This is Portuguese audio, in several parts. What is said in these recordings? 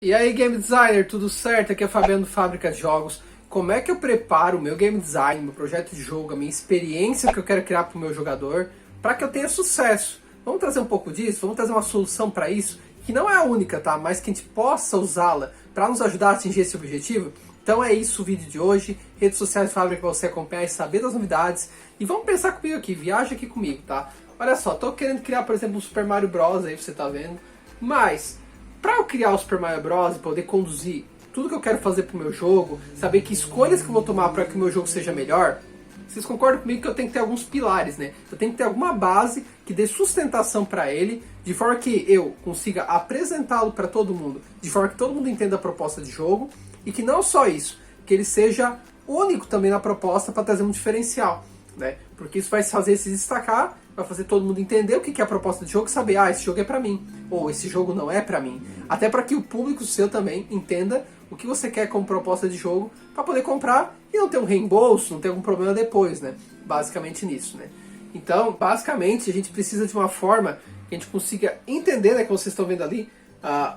E aí, game designer, tudo certo? Aqui é o Fabiano do Fábrica de Jogos. Como é que eu preparo o meu game design, meu projeto de jogo, a minha experiência que eu quero criar para o meu jogador, para que eu tenha sucesso? Vamos trazer um pouco disso? Vamos trazer uma solução para isso, que não é a única, tá? Mas que a gente possa usá-la para nos ajudar a atingir esse objetivo? Então é isso o vídeo de hoje. Redes sociais Fábrica para você acompanhar e saber das novidades. E vamos pensar comigo aqui, viaja aqui comigo, tá? Olha só, tô querendo criar, por exemplo, um Super Mario Bros. Aí você tá vendo. Mas, para eu criar o Super Mario Bros. E poder conduzir tudo que eu quero fazer pro meu jogo, saber que escolhas que eu vou tomar para que o meu jogo seja melhor, vocês concordam comigo que eu tenho que ter alguns pilares, né? Eu tenho que ter alguma base que dê sustentação para ele, de forma que eu consiga apresentá-lo para todo mundo, de forma que todo mundo entenda a proposta de jogo, e que não só isso, que ele seja único também na proposta para trazer um diferencial, né? Porque isso vai fazer se destacar, vai fazer todo mundo entender o que é a proposta de jogo e saber, esse jogo é para mim, ou esse jogo não é para mim. Até para que o público seu também entenda o que você quer como proposta de jogo para poder comprar e não ter um reembolso, não ter algum problema depois, né? Basicamente nisso, né? Então, basicamente, a gente precisa de uma forma que a gente consiga entender, né, como vocês estão vendo ali,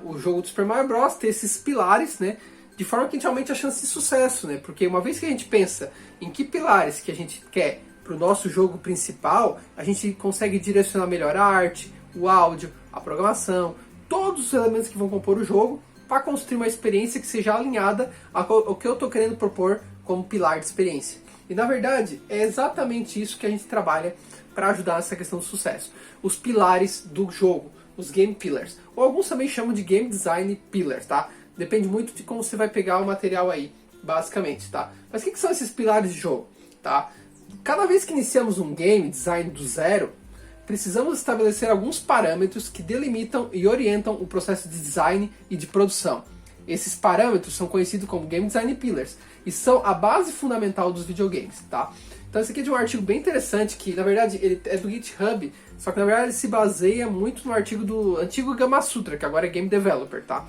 o jogo do Super Mario Bros. Ter esses pilares, né? De forma que a gente aumente a chance de sucesso, né? Porque uma vez que a gente pensa em que pilares que a gente quer para o nosso jogo principal, a gente consegue direcionar melhor a arte, o áudio, a programação, todos os elementos que vão compor o jogo, para construir uma experiência que seja alinhada ao que eu estou querendo propor como pilar de experiência. E na verdade, é exatamente isso que a gente trabalha para ajudar nessa questão do sucesso. Os pilares do jogo, os Game Pillars. Ou alguns também chamam de Game Design Pillars, tá? Depende muito de como você vai pegar o material aí, basicamente, tá? Mas o que são esses pilares de jogo, tá? Cada vez que iniciamos um game design do zero, precisamos estabelecer alguns parâmetros que delimitam e orientam o processo de design e de produção. Esses parâmetros são conhecidos como Game Design Pillars e são a base fundamental dos videogames, tá? Então esse aqui é de um artigo bem interessante que, na verdade, ele é do GitHub, só que na verdade ele se baseia muito no artigo do antigo Gamasutra, que agora é Game Developer, tá?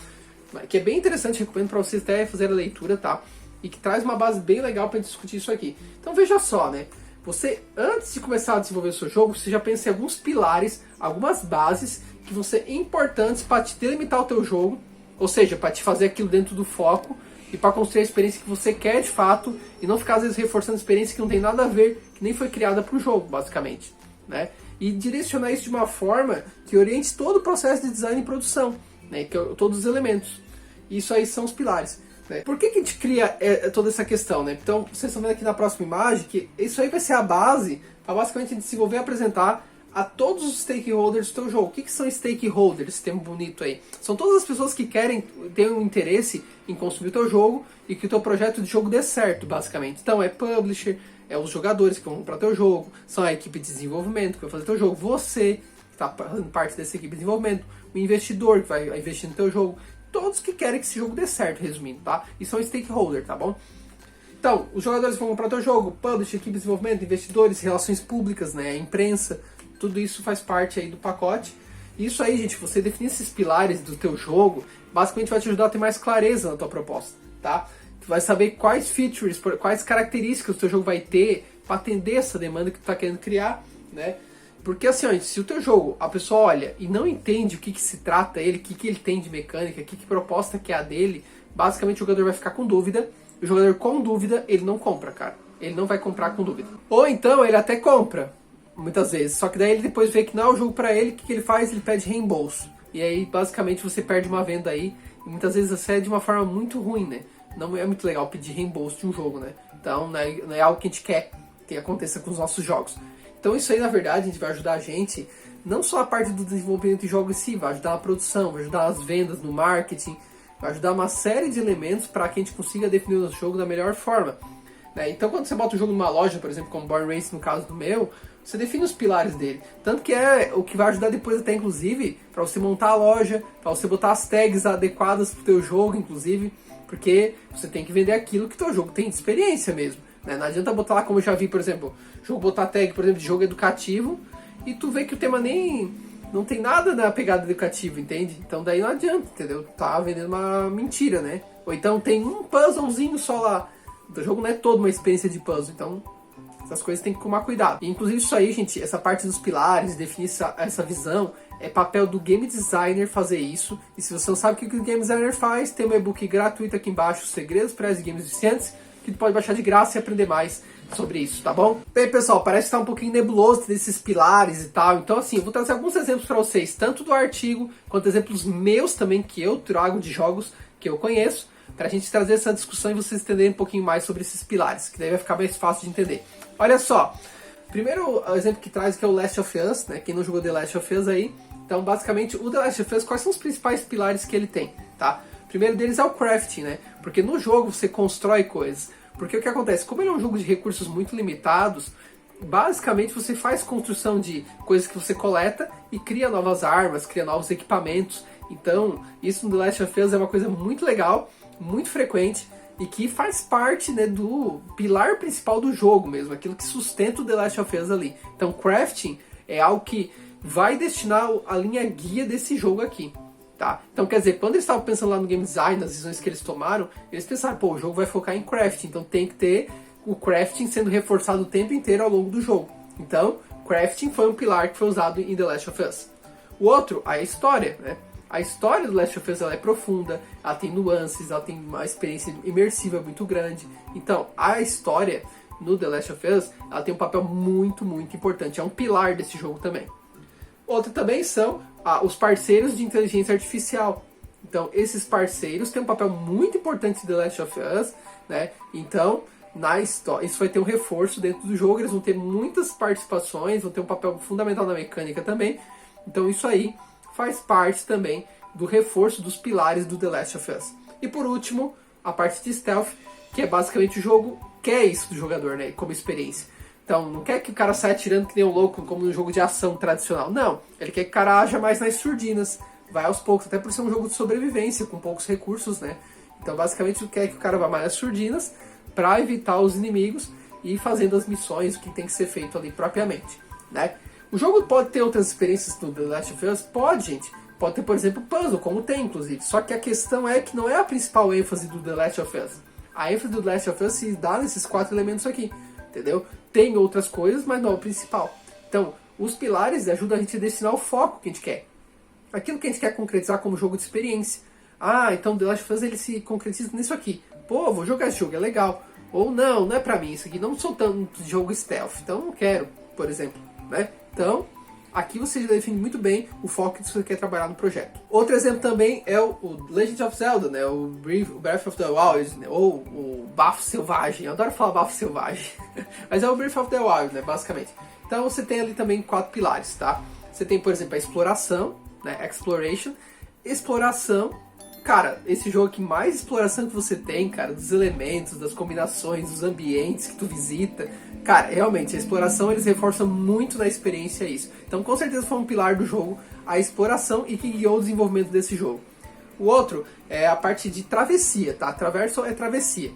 Que é bem interessante, recomendo para vocês até fazer a leitura, tá? E que traz uma base bem legal para discutir isso aqui. Então veja só, né? Você, antes de começar a desenvolver o seu jogo, você já pensa em alguns pilares, algumas bases que vão ser importantes para te delimitar o teu jogo, ou seja, para te fazer aquilo dentro do foco e para construir a experiência que você quer de fato e não ficar às vezes reforçando experiência que não tem nada a ver, que nem foi criada para o jogo, basicamente, né? E direcionar isso de uma forma que oriente todo o processo de design e produção, né? Que todos os elementos. Isso aí são os pilares. Por que a gente cria toda essa questão, né? Então, vocês estão vendo aqui na próxima imagem que isso aí vai ser a base para basicamente desenvolver e apresentar a todos os stakeholders do teu jogo. O que são stakeholders, esse termo bonito aí? São todas as pessoas que querem, têm um interesse em consumir o teu jogo e que o teu projeto de jogo dê certo, basicamente. Então, é publisher, é os jogadores que vão comprar teu jogo, são a equipe de desenvolvimento que vai fazer teu jogo, você que está fazendo parte dessa equipe de desenvolvimento, o investidor que vai investir no teu jogo, todos que querem que esse jogo dê certo, resumindo, tá? E são stakeholder, tá bom? Então, os jogadores vão comprar teu jogo, publisher, equipe de desenvolvimento, investidores, relações públicas, né, a imprensa, tudo isso faz parte aí do pacote. E isso aí, gente, você definir esses pilares do teu jogo, basicamente vai te ajudar a ter mais clareza na tua proposta, tá? Tu vai saber quais features, quais características o teu jogo vai ter para atender essa demanda que tu tá querendo criar, né? Porque assim, ó, se o teu jogo, a pessoa olha e não entende o que se trata ele, o que ele tem de mecânica, que proposta que é a dele, basicamente o jogador vai ficar com dúvida. O jogador com dúvida, ele não compra, cara. Ele não vai comprar com dúvida. Ou então ele até compra, muitas vezes. Só que daí ele depois vê que não é o jogo pra ele, o que ele faz? Ele pede reembolso. E aí basicamente você perde uma venda aí. E muitas vezes você é de uma forma muito ruim, né? Não é muito legal pedir reembolso de um jogo, né? Então não é algo que a gente quer que aconteça com os nossos jogos. Então isso aí, na verdade, a gente vai ajudar a gente, não só a parte do desenvolvimento de jogo em si, vai ajudar na produção, vai ajudar nas vendas, no marketing, vai ajudar uma série de elementos para que a gente consiga definir o nosso jogo da melhor forma, né? Então quando você bota o jogo numa loja, por exemplo, como Born Race no caso do meu, você define os pilares dele. Tanto que é o que vai ajudar depois até, inclusive, para você montar a loja, para você botar as tags adequadas para o teu jogo, inclusive, porque você tem que vender aquilo que o teu jogo tem de experiência mesmo. Não adianta botar lá, como eu já vi, por exemplo, jogo botar tag, por exemplo, de jogo educativo, e tu vê que o tema nem não tem nada na pegada educativa, entende? Então daí não adianta, entendeu? Tá vendendo uma mentira, né? Ou então tem um puzzlezinho só lá. O jogo não é toda uma experiência de puzzle, então Essas coisas tem que tomar cuidado. E, inclusive isso aí, gente, essa parte dos pilares, definir essa visão, é papel do game designer fazer isso. E se você não sabe o que o game designer faz, tem um e-book gratuito aqui embaixo, Segredos para as Games Viciantes, que tu pode baixar de graça e aprender mais sobre isso, tá bom? Bem, pessoal, parece que tá um pouquinho nebuloso desses pilares e tal. Então, assim, eu vou trazer alguns exemplos para vocês, tanto do artigo, quanto exemplos meus também, que eu trago de jogos que eu conheço, para a gente trazer essa discussão e vocês entenderem um pouquinho mais sobre esses pilares, que daí vai ficar mais fácil de entender. Olha só, primeiro exemplo que traz que é o Last of Us, né? Quem não jogou The Last of Us aí. Então, basicamente, o The Last of Us, quais são os principais pilares que ele tem, tá? O primeiro deles é o crafting, né? Porque no jogo você constrói coisas. Porque o que acontece? Como ele é um jogo de recursos muito limitados, basicamente você faz construção de coisas que você coleta e cria novas armas, cria novos equipamentos. Então, isso no The Last of Us é uma coisa muito legal, muito frequente e que faz parte, né, do pilar principal do jogo mesmo, aquilo que sustenta o The Last of Us ali. Então, crafting é algo que vai destinar a linha guia desse jogo aqui. Tá? Então, quer dizer, quando eles estavam pensando lá no game design, nas decisões que eles tomaram, eles pensaram, pô, o jogo vai focar em crafting, então tem que ter o crafting sendo reforçado o tempo inteiro ao longo do jogo. Então, crafting foi um pilar que foi usado em The Last of Us. O outro, a história, né? A história do Last of Us ela é profunda, ela tem nuances, ela tem uma experiência imersiva muito grande. Então, a história no The Last of Us, ela tem um papel muito, muito importante. É um pilar desse jogo também. Outro também são os parceiros de inteligência artificial. Então, esses parceiros têm um papel muito importante em The Last of Us, né? Então, na história, isso vai ter um reforço dentro do jogo, eles vão ter muitas participações, vão ter um papel fundamental na mecânica também. Então, isso aí faz parte também do reforço dos pilares do The Last of Us. E por último, a parte de stealth, que é basicamente o jogo quer isso do jogador, né? Como experiência. Então, não quer que o cara saia atirando que nem um louco, como no jogo de ação tradicional. Não, ele quer que o cara haja mais nas surdinas, vai aos poucos, até por ser um jogo de sobrevivência, com poucos recursos, né? Então, basicamente, quer que o cara vá mais nas surdinas, para evitar os inimigos e ir fazendo as missões, o que tem que ser feito ali propriamente, né? O jogo pode ter outras experiências do The Last of Us? Pode, gente. Pode ter, por exemplo, puzzle, como tem, inclusive. Só que a questão é que não é a principal ênfase do The Last of Us. A ênfase do The Last of Us se dá nesses 4 elementos aqui, entendeu? Tem outras coisas, mas não é o principal. Então, os pilares ajudam a gente a destinar o foco que a gente quer. Aquilo que a gente quer concretizar como jogo de experiência. Ah, então The Last of Us ele se concretiza nisso aqui. Pô, vou jogar esse jogo, é legal. Ou não, não é pra mim isso aqui. Não sou tanto de jogo stealth, então não quero, por exemplo, né? Então, aqui você já define muito bem o foco que você quer trabalhar no projeto. Outro exemplo também é o Legend of Zelda, né? O Breath of the Wild, né? Ou o Bafo Selvagem. Eu adoro falar Bafo Selvagem. Mas é o Breath of the Wild, né? Basicamente. Então você tem ali também 4 pilares, tá? Você tem, por exemplo, a exploração, né? Exploration. Exploração. Cara, esse jogo aqui, mais exploração que você tem, cara, dos elementos, das combinações, dos ambientes que tu visita. Cara, realmente, a exploração eles reforçam muito na experiência isso. Então, com certeza foi um pilar do jogo, a exploração e que guiou o desenvolvimento desse jogo. O outro é a parte de travessia, tá? Traverso é travessia.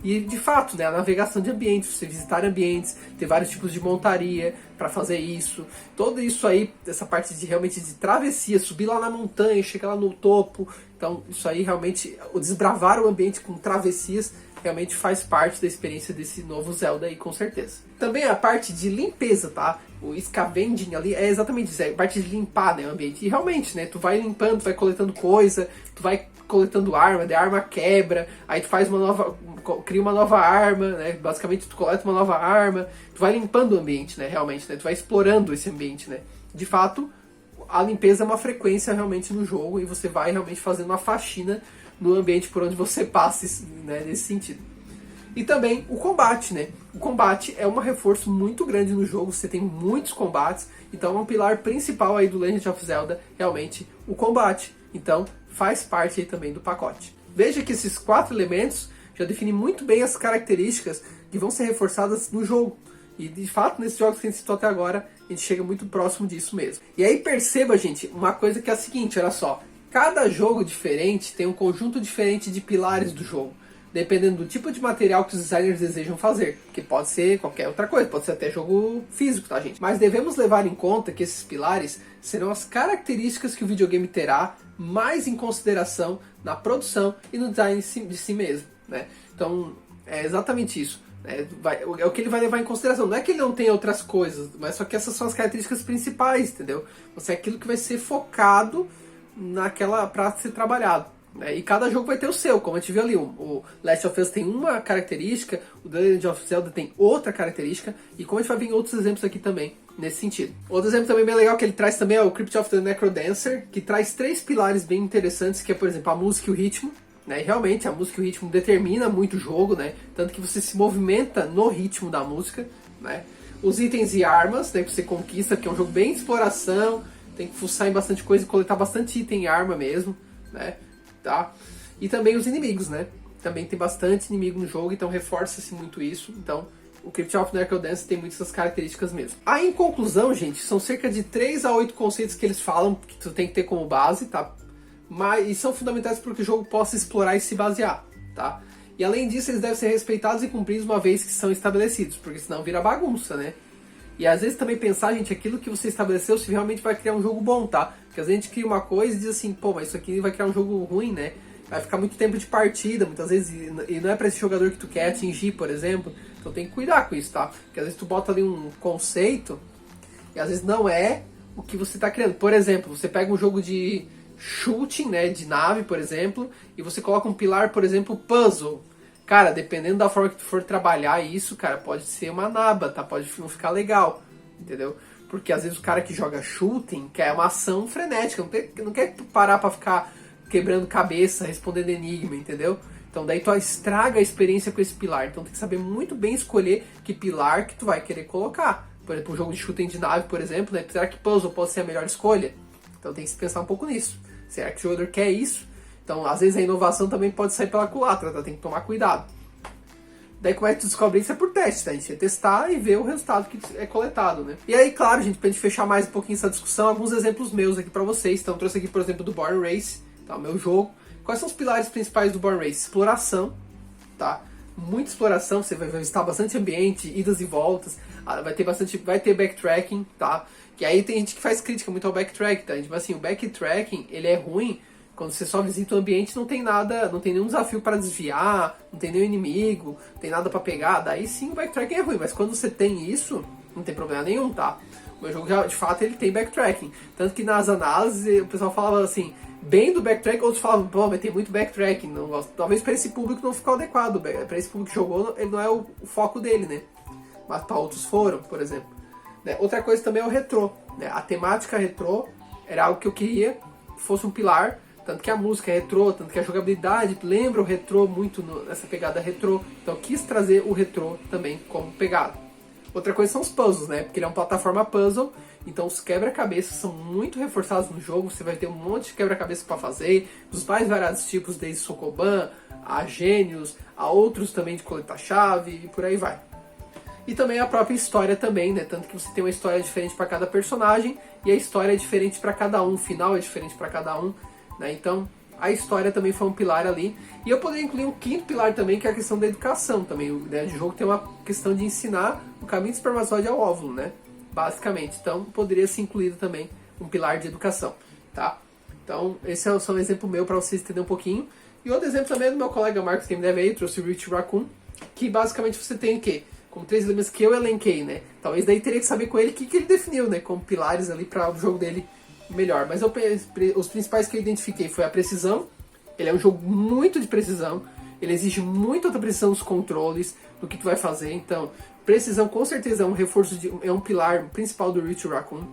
E, de fato, né, a navegação de ambientes, você visitar ambientes, ter vários tipos de montaria para fazer isso. Tudo isso aí, essa parte de realmente de travessia, subir lá na montanha, chegar lá no topo. Então, isso aí realmente, o desbravar o ambiente com travessias, realmente faz parte da experiência desse novo Zelda aí, com certeza. Também a parte de limpeza, tá? O scavenging ali é exatamente isso, é a parte de limpar, né, o ambiente. E realmente, né, tu vai limpando, tu vai coletando coisa, tu vai coletando arma, daí a arma quebra, aí tu faz uma nova, cria uma nova arma, né, basicamente tu coleta uma nova arma, tu vai limpando o ambiente, né, realmente, né, tu vai explorando esse ambiente, né. De fato, a limpeza é uma frequência realmente no jogo e você vai realmente fazendo uma faxina no ambiente por onde você passa, né, nesse sentido. E também o combate, né? O combate é um reforço muito grande no jogo, você tem muitos combates, então é um pilar principal aí do Legend of Zelda, realmente, o combate. Então, faz parte aí também do pacote. Veja que esses 4 elementos já definem muito bem as características que vão ser reforçadas no jogo. E, de fato, nesses jogos que a gente citou até agora, a gente chega muito próximo disso mesmo. E aí, perceba, gente, uma coisa que é a seguinte, olha só. Cada jogo diferente tem um conjunto diferente de pilares do jogo, dependendo do tipo de material que os designers desejam fazer, que pode ser qualquer outra coisa, pode ser até jogo físico, tá, gente? Mas devemos levar em conta que esses pilares serão as características que o videogame terá mais em consideração na produção e no design de si mesmo, né? Então, é exatamente isso. É o que ele vai levar em consideração. Não é que ele não tenha outras coisas, mas só que essas são as características principais, entendeu? Você é aquilo que vai ser focado naquela para ser trabalhado. Né? E cada jogo vai ter o seu, como a gente viu ali. O Last of Us tem uma característica, o The Legend of Zelda tem outra característica, e como a gente vai ver em outros exemplos aqui também, nesse sentido. Outro exemplo também bem legal que ele traz também é o Crypt of the Necrodancer, que traz 3 pilares bem interessantes, que é, por exemplo, a música e o ritmo. Né? E realmente, a música e o ritmo determina muito o jogo, né? Tanto que você se movimenta no ritmo da música. Né? Os itens e armas, né, que você conquista, que é um jogo bem de exploração, tem que fuçar em bastante coisa e coletar bastante item e arma mesmo. Né? Tá? E também os inimigos, né? Também tem bastante inimigo no jogo, então reforça-se muito isso. Então, o Crypt of the Necrodancer tem muitas essas características mesmo. Aí, em conclusão, gente, são cerca de 3 a 8 conceitos que eles falam que tu tem que ter como base, tá? E são fundamentais para que o jogo possa explorar e se basear, tá? E além disso, eles devem ser respeitados e cumpridos uma vez que são estabelecidos, porque senão vira bagunça, né? E às vezes também pensar, gente, aquilo que você estabeleceu se realmente vai criar um jogo bom, tá? Porque às vezes a gente cria uma coisa e diz assim, pô, mas isso aqui vai criar um jogo ruim, né? Vai ficar muito tempo de partida, muitas vezes, e não é para esse jogador que tu quer atingir, por exemplo. Então tem que cuidar com isso, tá? Porque às vezes tu bota ali um conceito e às vezes não é o que você tá criando. Por exemplo, você pega um jogo de shooting, né, de nave, por exemplo, e você coloca um pilar, por exemplo, puzzle. Cara, dependendo da forma que tu for trabalhar isso, cara, pode ser uma naba, tá? Pode não ficar legal, entendeu? Porque às vezes o cara que joga shooting quer uma ação frenética, não quer parar pra ficar quebrando cabeça, respondendo enigma, entendeu? Então daí tu estraga a experiência com esse pilar. Então tem que saber muito bem escolher que pilar que tu vai querer colocar. Por exemplo, um jogo de shooting de nave, por exemplo, né? Será que puzzle pode ser a melhor escolha? Então tem que se pensar um pouco nisso. Será que o jogador quer isso? Então, às vezes a inovação também pode sair pela culatra, tá? Tem que tomar cuidado. Daí como é que tu descobre isso? É por teste, tá? A gente vai testar e ver o resultado que é coletado, né? E aí, claro, gente, pra gente fechar mais um pouquinho essa discussão, alguns exemplos meus aqui pra vocês. Então, eu trouxe aqui, por exemplo, do Born Race, tá? O meu jogo. Quais são os pilares principais do Born Race? Exploração, tá? Muita exploração, você vai visitar bastante ambiente, idas e voltas, vai ter backtracking, tá? Que aí tem gente que faz crítica muito ao backtrack, tá? Tipo assim, o backtracking, ele é ruim quando você só visita o ambiente, não tem nada, não tem nenhum desafio para desviar, não tem nenhum inimigo, não tem nada para pegar, daí sim o backtracking é ruim, mas quando você tem isso, não tem problema nenhum, tá? O meu jogo, de fato, ele tem backtracking, tanto que nas análises o pessoal falava assim, bem do backtrack, outros falavam, pô, mas tem muito backtracking, não, talvez para esse público não ficou adequado, para esse público que jogou, ele não é o foco dele, né? Mas para outros foram, por exemplo. Né? Outra coisa também é o retrô, né? A temática retrô era algo que eu queria que fosse um pilar, tanto que a música é retrô, tanto que a jogabilidade lembra o retrô muito nessa pegada retrô, então eu quis trazer o retrô também como pegada. Outra coisa são os puzzles, né? Porque ele é uma plataforma puzzle, então os quebra-cabeças são muito reforçados no jogo, você vai ter um monte de quebra-cabeça para fazer, dos mais variados tipos, desde Sokoban, a gênios, a outros também de coletar chave e por aí vai. E também a própria história também, né? Tanto que você tem uma história diferente para cada personagem e a história é diferente para cada um, o final é diferente para cada um, né? Então a história também foi um pilar ali. E eu poderia incluir um quinto pilar também, que é a questão da educação também. O jogo tem uma questão de ensinar o caminho do espermatozoide ao óvulo, né? Basicamente. Então poderia ser incluído também um pilar de educação, tá? Então esse é só um exemplo meu para vocês entenderem um pouquinho. E outro exemplo também é do meu colega Marcos, que me deve aí, trouxe o Rich Raccoon, que basicamente você tem o quê? Como 3 elementos que eu elenquei, né? Talvez daí teria que saber com ele o que ele definiu, né? Como pilares ali para o jogo dele melhor. Mas os principais que eu identifiquei foi a precisão. Ele é um jogo muito de precisão. Ele exige muito alta precisão nos controles, do que tu vai fazer. Então, precisão com certeza é um reforço, é um pilar principal do Rich Raccoon.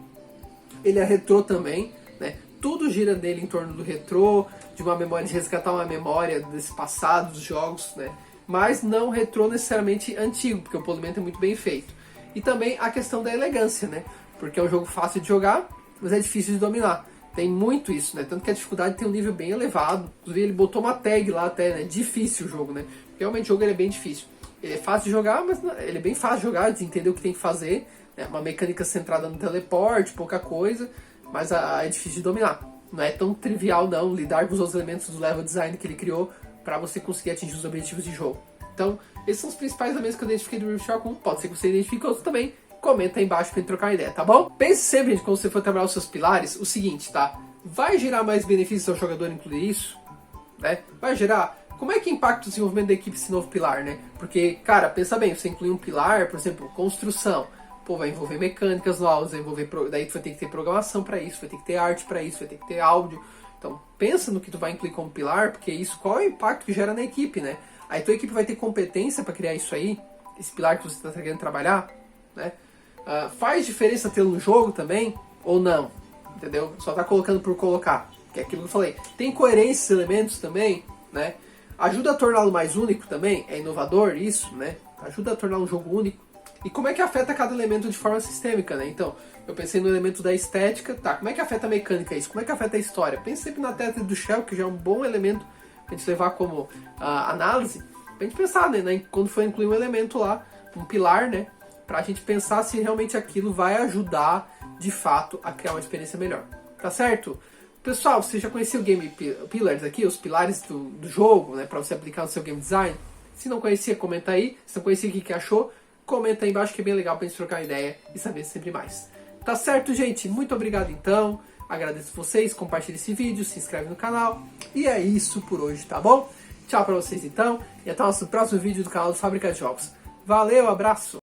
Ele é retrô também, né? Tudo gira dele em torno do retrô, de uma memória, de resgatar uma memória desse passado, dos jogos, né? Mas não retrô necessariamente antigo, porque o polimento é muito bem feito. E também a questão da elegância, né? Porque é um jogo fácil de jogar, mas é difícil de dominar. Tem muito isso, né? Tanto que a dificuldade tem um nível bem elevado. Inclusive ele botou uma tag lá até, né? Difícil o jogo, né? Realmente o jogo ele é bem difícil. Ele é fácil de jogar, mas ele é bem fácil de jogar, de entender o que tem que fazer. Né? Uma mecânica centrada no teleporte, pouca coisa, mas é difícil de dominar. Não é tão trivial não lidar com os outros elementos do level design que ele criou para você conseguir atingir os objetivos de jogo. Então, esses são os principais elementos que eu identifiquei do Rift Raccoon. Pode ser que você identifique outros também. Comenta aí embaixo pra gente trocar uma ideia, tá bom? Pense sempre, gente, quando você for trabalhar os seus pilares, o seguinte, tá? Vai gerar mais benefícios ao jogador incluir isso? Né? Vai gerar? como é que impacta o desenvolvimento da equipe esse novo pilar, né? Porque, cara, pensa bem, você inclui um pilar, por exemplo, construção, pô, vai envolver mecânicas novas, vai envolver, daí tu vai ter que ter programação para isso, vai ter que ter arte para isso, vai ter que ter áudio. Então, pensa no que tu vai incluir como pilar, porque isso, qual é o impacto que gera na equipe, né? Aí tua equipe vai ter competência para criar isso aí, esse pilar que você está querendo trabalhar, né? Faz diferença tê-lo no jogo também, ou não? Entendeu? Só tá colocando por colocar, que é aquilo que eu falei. Tem coerência esses elementos também, né? Ajuda a torná-lo mais único também, é inovador isso, né? Ajuda a tornar um jogo único. E como é que afeta cada elemento de forma sistêmica, né? Então, eu pensei no elemento da estética, tá, como é que afeta a mecânica isso? Como é que afeta a história? Pense sempre na Tetris do Shell, que já é um bom elemento pra gente levar como análise, pra gente pensar, né, quando for incluir um elemento lá, um pilar, né, pra gente pensar se realmente aquilo vai ajudar, de fato, a criar uma experiência melhor. Tá certo? Pessoal, você já conhecia o Game Pillars aqui, os pilares do jogo, né, pra você aplicar no seu game design? Se não conhecia, comenta aí. Se não conhecia, o que achou? Comenta aí embaixo que é bem legal pra gente trocar uma ideia e saber sempre mais. Tá certo, gente? Muito obrigado então. Agradeço vocês, compartilhe esse vídeo, se inscreve no canal. E é isso por hoje, tá bom? Tchau pra vocês então. E até o nosso próximo vídeo do canal do Fábrica de Jogos. Valeu, abraço!